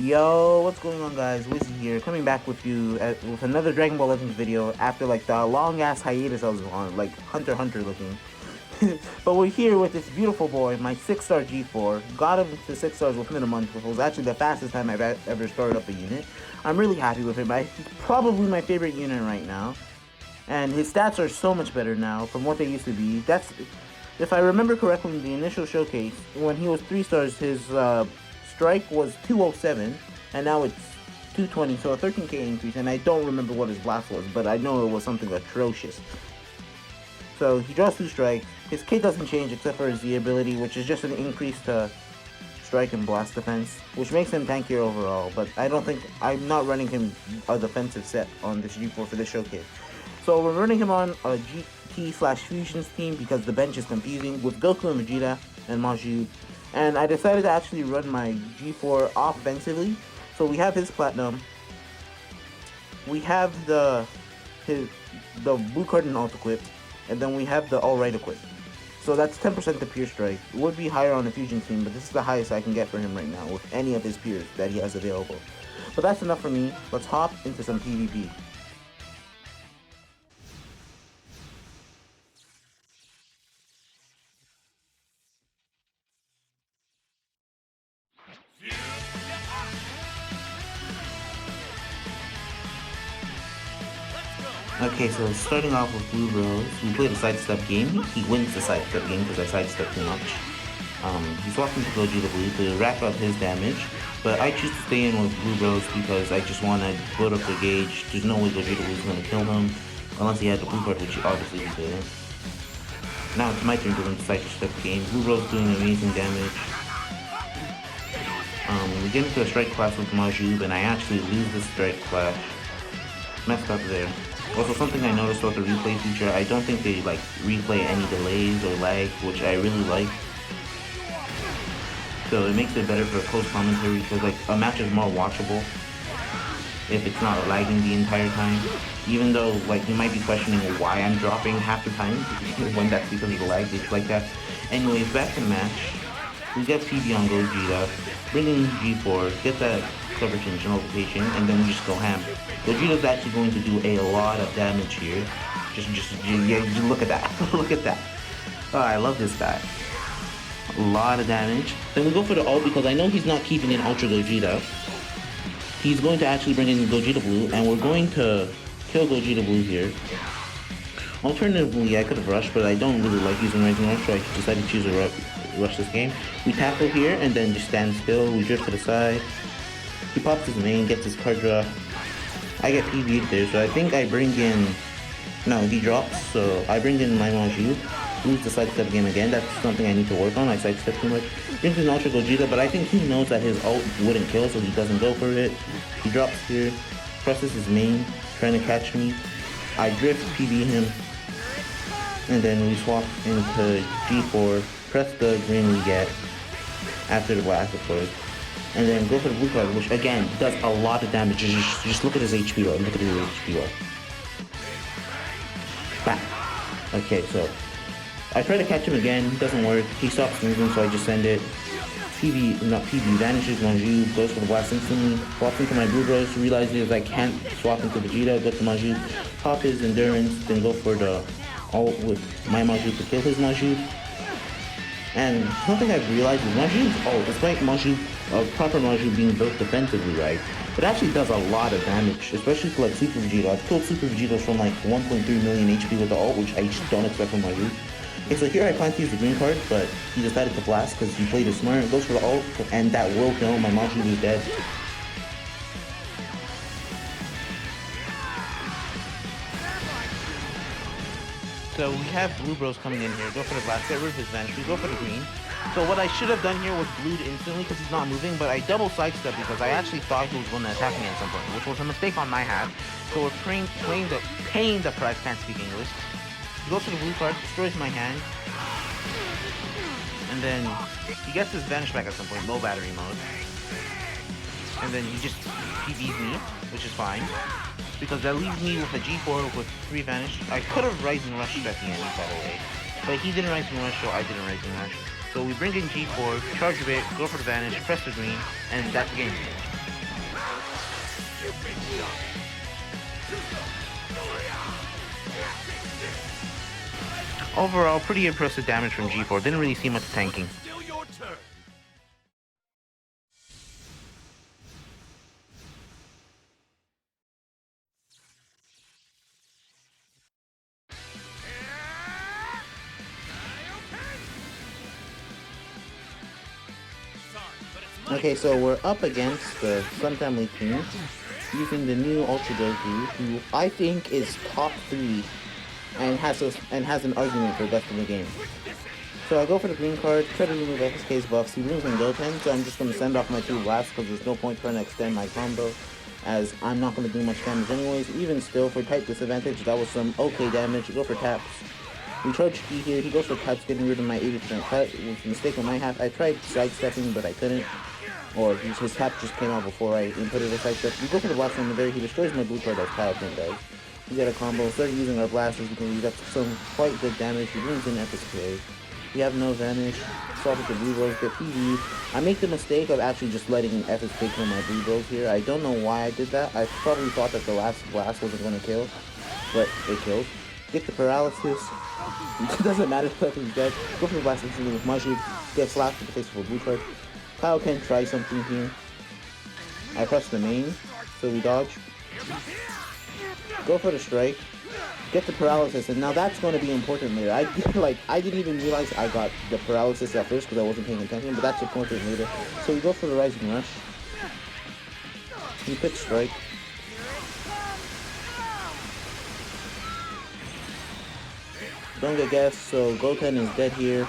Yo, what's going on, guys? Wizzy here, coming back with you with another Dragon Ball Legends video after like the long ass hiatus I was on, like Hunter x Hunter looking. But we're here with this beautiful boy, my 6-star G4. Got him to 6 stars within a month, which was actually the fastest time I've ever started up a unit. I'm really happy with him. He's probably my favorite unit right now, and his stats are so much better now from what they used to be. That's, if I remember correctly, in the initial showcase when he was 3 stars, his strike was 207, and now it's 220, so a 13k increase, and I don't remember what his blast was, but I know it was something atrocious. So he draws 2 strikes. His K doesn't change except for his Z ability, which is just an increase to strike and blast defense, which makes him tankier overall, but I'm not running him a defensive set on this G4 for this showcase. So we're running him on a GT/Fusions team because the bench is confusing with Goku and Vegeta and Majid. And I decided to actually run my G4 offensively. So we have his Platinum. We have the blue card and alt equip. And then we have the all right equip. So that's 10% to Pure Strike. It would be higher on the Fusion team, but this is the highest I can get for him right now with any of his peers that he has available. But that's enough for me. Let's hop into some PvP. Okay, so starting off with Blue Rose, we played a sidestep game. He wins the sidestep game because I sidestep too much. He swapped into Gogeta Blue to rack up his damage, but I choose to stay in with Blue Rose because I just want to build up the gauge. There's no way Gogeta Blue is going to kill him, unless he had the blue card, which obviously he didn't. Now it's my turn to win the sidestep game. Blue Rose doing amazing damage. We get into a strike clash with Majid, and I actually lose the strike clash. Messed up there. Also, something I noticed about the replay feature, I don't think they like replay any delays or lag, which I really like. So it makes it better for close commentary because like a match is more watchable if it's not lagging the entire time. Even though like you might be questioning why I'm dropping half the time when that's because of the lag, it's like that. Anyways, back to the match. We get PB on Gogeta, bring in G4, get that coverage and notification, and then we just go ham. Gogeta's actually going to do a lot of damage here. Just look at that. Look at that. Oh, I love this guy. A lot of damage. Then we go for the ult because I know he's not keeping in Ultra Gogeta. He's going to actually bring in Gogeta Blue, and we're going to kill Gogeta Blue here. Alternatively, I could have rushed, but I don't really like using Rising Rush, so I decided to choose a rush this game. We tackle here, and then just stand still. We drift to the side. He pops his main, gets his card draw. I get PB'd there, so I think I bring in... No, he drops, so I bring in my Majid. Lose the sidestep game again. That's something I need to work on. I sidestep too much. Brings in Ultra Gogeta, but I think he knows that his ult wouldn't kill, so he doesn't go for it. He drops here, presses his main, trying to catch me. I drift PB him, and then we swap into G4, press the green we get after the blast, of course. And then go for the blue card, which again does a lot of damage. Just look at his HP bar. Look at his HP bar. Bam. Okay, so I try to catch him again. Doesn't work. He stops moving, so I just send it. Vanishes. Majid goes for the blast instantly. Swaps into my Blue Rose. Realizes I can't swap into Vegeta. Go to Majid. Pop his endurance. Then go for the ult with my Majid to kill his Majid. And something I've realized is Majid's ult, despite proper Majid being built defensively, right? It actually does a lot of damage, especially for like Super Vegeta. I've killed Super Vegetas from like 1.3 million HP with the ult, which I just don't expect from Majid. Okay, so here I plan to use the green card, but he decided to blast because he played it smart. Goes for the ult, and that will kill him. My Majid is dead. So we have Blue Bros coming in here, go for the blast, get rid of his vanish, we go for the green. So what I should have done here was blued instantly because he's not moving, but I double sidestep because I actually thought he was going to attack me at some point, which was a mistake on my half. So we're paying the price, can't speak English. He goes for the blue card, destroys my hand. And then he gets his vanish back at some point, low battery mode. And then he just PBs me, which is fine. Because that leaves me with a G4 with 3 vanish. I could have Rising Rushed at the end, by the way. But he didn't Rising Rush, so I didn't Rising Rush. So we bring in G4, charge a bit, go for the vanish, press the green, and that's the game. Overall, pretty impressive damage from G4. Didn't really see much tanking. Okay, so we're up against the Sun Family team using the new Ultra Goku, who I think is top 3 and has an argument for best in the game. So I go for the green card, try to remove FSK's buffs. He brings in Goten, so I'm just going to send off my 2 blasts because there's no point trying to extend my combo, as I'm not going to do much damage anyways. Even still, for type disadvantage, that was some okay damage. Go for taps. We charge Ki here, he goes for taps, getting rid of my 80% cut. It was a mistake on my half. I tried sidestepping, but I couldn't. Or his tap just came out before I inputted a sidestep. We go for the blast from the very, he destroys my blue card as Kaioken does. We get a combo, started using our blasters because we got some quite good damage. He brings in FSK. We have no vanish, swap it to blue rolls, get PV. I make the mistake of actually just letting FSK kill my blue rolls here. I don't know why I did that. I probably thought that the last blast wasn't going to kill, but it killed. Get the paralysis. It doesn't matter if he's dead. Go for the blast instantly with Majid. Get slapped in the face with a blue card. Kaioken try something here. I press the main, so we dodge. Go for the strike. Get the paralysis, and now that's going to be important later. I didn't even realize I got the paralysis at first because I wasn't paying attention, but that's important later. So we go for the rising rush. He picks strike. Don't get guessed, so Goten is dead here.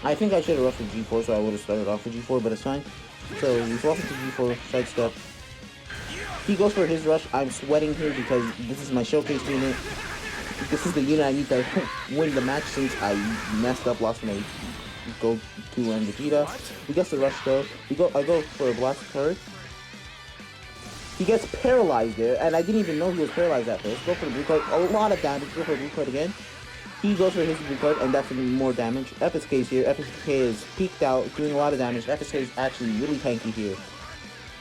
I think I should have rushed with G4, so I would have started off with G4, but it's fine. So we swap into G4, sidestep. He goes for his rush. I'm sweating here because this is my showcase unit. This is the unit I need to win the match since I messed up, lost my Goku and Vegeta. He gets the rush though. I go for a blast card. He gets paralyzed there, and I didn't even know he was paralyzed at first. Go for the blue card. A lot of damage. Go for the blue card again. He goes for his blue card, and that's more damage. FSK is here. FSK is peeked out, doing a lot of damage. FSK is actually really tanky here.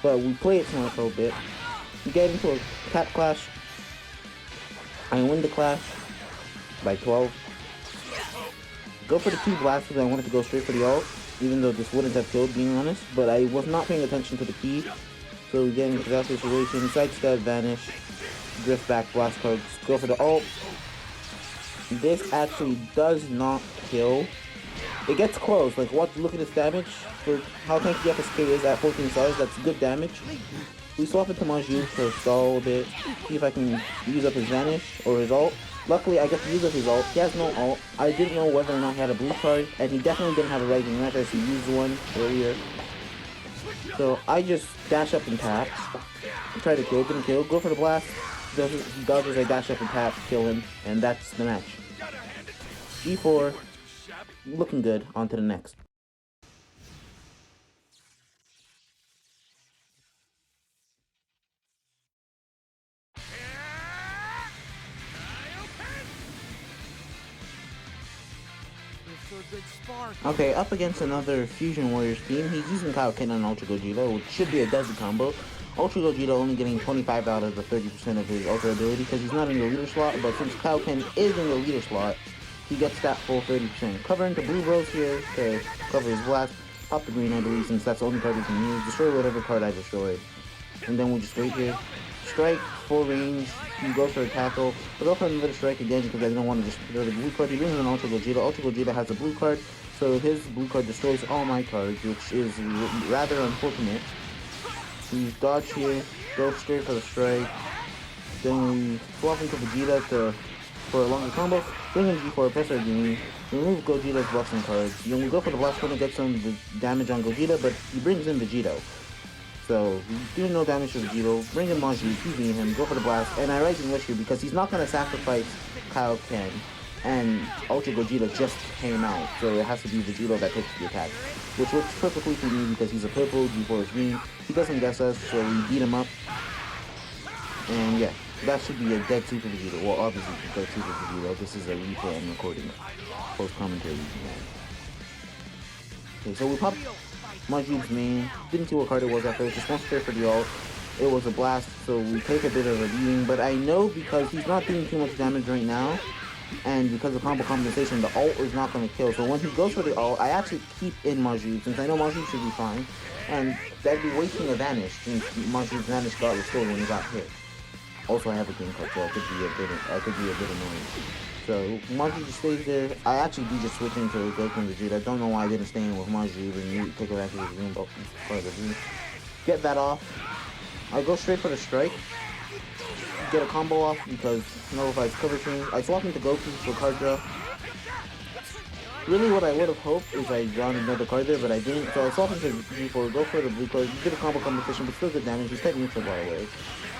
But we play it smart for a bit. We get into a cat clash. I win the clash by 12. Go for the 2 blasts because I wanted to go straight for the ult, even though this wouldn't have killed, being honest. But I was not paying attention to the key. So we get into that situation. Sidestep, vanish, drift back, blast cards. Go for the ult. This actually does not kill. It gets close. Like, look at this damage. For how tanky FSK is at 14 stars, that's good damage. We swap it to Majid for a stall a bit. See if I can use up his vanish or his ult. Luckily, I get to use up his ult. He has no ult. I didn't know whether or not he had a blue card, and he definitely didn't have a rising rush as he used one earlier. So I just dash up and tap. I try to kill, didn't kill. Go for the blast. He dodges, I dash up and tap, kill him, and that's the match. G4, looking good. On to the next. Okay, up against another Fusion Warriors team. He's using Kaioken and Ultra Gogeta, which should be a deadly combo. Ultra Gogeta only getting 25 out of the 30% of his Ultra ability because he's not in the leader slot, but since Kaioken is in the leader slot, he gets that full 30%. Cover into Blue Rose here to cover his blast. Pop the green, I believe, since that's the only card we can use. Destroy whatever card I destroyed. And then we'll just wait here. Strike, full range. You go for a tackle. I'll go for another strike again because I don't want to just throw the blue card. He brings in Ultra Gogeta. Ultra Gogeta has a blue card, so his blue card destroys all my cards, which is rather unfortunate. We dodge here, go straight for the strike. Then we swap into Vegeta for a longer combo. Bring in G4, press our green. Remove Gogeta's blasting cards. Then we go for the blast card and get some damage on Gogeta, but he brings in Vegeta. So, doing no damage to Vegeta, bring in Majid, PV him, go for the blast, and I Rising Rush here because he's not going to sacrifice Kaioken, and Ultra Gogeta just came out, so it has to be Vegeta that takes the attack, which works perfectly for me because he's a purple, G4 is green, he doesn't guess us, so we beat him up, and yeah, that should be a dead Super Vegeta. Well, obviously it's a dead Super Vegeta. This is a replay I'm recording, post-commentary. Okay, so we pop Majube's main. Didn't see what card it was at first. Just went straight for the ult. It was a blast, so we take a bit of a beating. But I know because he's not doing too much damage right now, and because of combo compensation, the ult is not going to kill. So when he goes for the ult, I actually keep in Majube, since I know Majube should be fine. And that'd be wasting a Vanish, since Majube's Vanish got restored when he got hit. Also, I have a game cut, so I could be a bit annoying. So Majube just stays there. I actually do just switch into Goku and Vegeta. I don't know why I didn't stay in with Majube and take advantage of the Zoom button for the Zoom. Get that off. I go straight for the strike. Get a combo off because nullifies cover change. I swap into Goku for card draw. Really, what I would have hoped is I drawn another card there, but I didn't. So I swap into G4, go for the blue card. You get a combo competition, but still good damage. He's type neutral, by the way.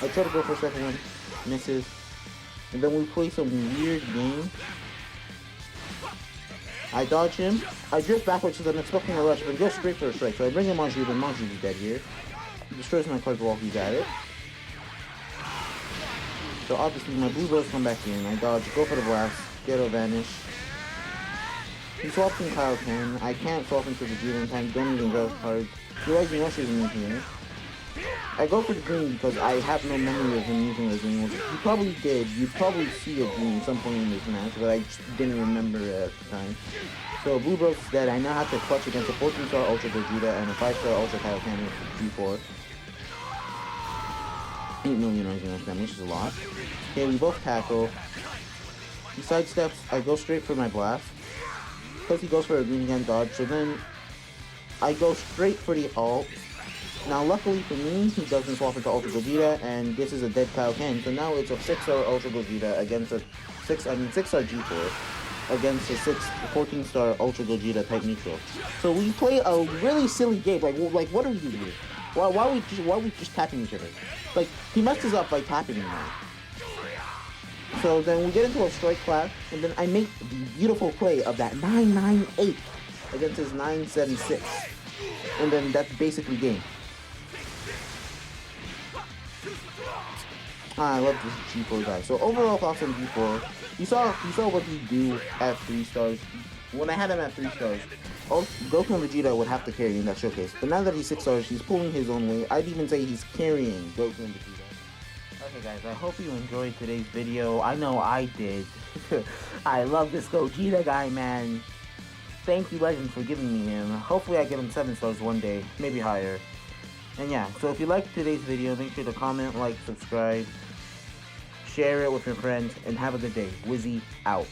I try to go for a second one, misses. And then we play some weird game. I dodge him. I drift backwards because I'm expecting a rush, but he goes straight for a strike. So I bring in Majube, and Majube is dead here. He destroys my cards while he's at it. So obviously my blue bros come back in. I dodge, go for the blast, get a Vanish. He swaps in Kaioken. I can't swap into Vegeta in time, don't even draw cards. He rising rushes me here. I go for the green because I have no memory of him using a green. He probably did. You'd probably see a green at some point in this match, but I just didn't remember it at the time. So Blue Bros is dead. I now have to clutch against a 14-star Ultra Gogeta and a 5-star Ultra Kaioken with G4. 8 million rising rush damage, which is a lot. Okay, we both tackle. He sidesteps. I go straight for my blast. Because he goes for a green again dodge, so then I go straight for the ult. Now luckily for me, he doesn't swap into Ultra Gogeta, and this is a dead Kaioken, so now it's a 6-star Ultra Gogeta against a 6-star G4 against a 14-star Ultra Gogeta type neutral. So we play a really silly game. Like what are we doing here? Why are we just tapping each other? Like, he messed us up by tapping him now. So then we get into a strike clash, and then I make the beautiful play of that 998 against his 976. And then that's basically game. I love this G4 guy. So overall thoughts on G4. You saw what he do at 3 stars. When I had him at 3 stars, Goku and Vegeta would have to carry in that showcase. But now that he's 6 stars, he's pulling his own weight. I'd even say he's carrying Goku and Vegeta. Okay guys, I hope you enjoyed today's video. I know I did. I love this Gogeta guy, man. Thank you, Legend, for giving me him. Hopefully I get him 7 stars one day, maybe higher. And yeah, so if you liked today's video, make sure to comment, like, subscribe, share it with your friends, and have a good day. Wizzy out.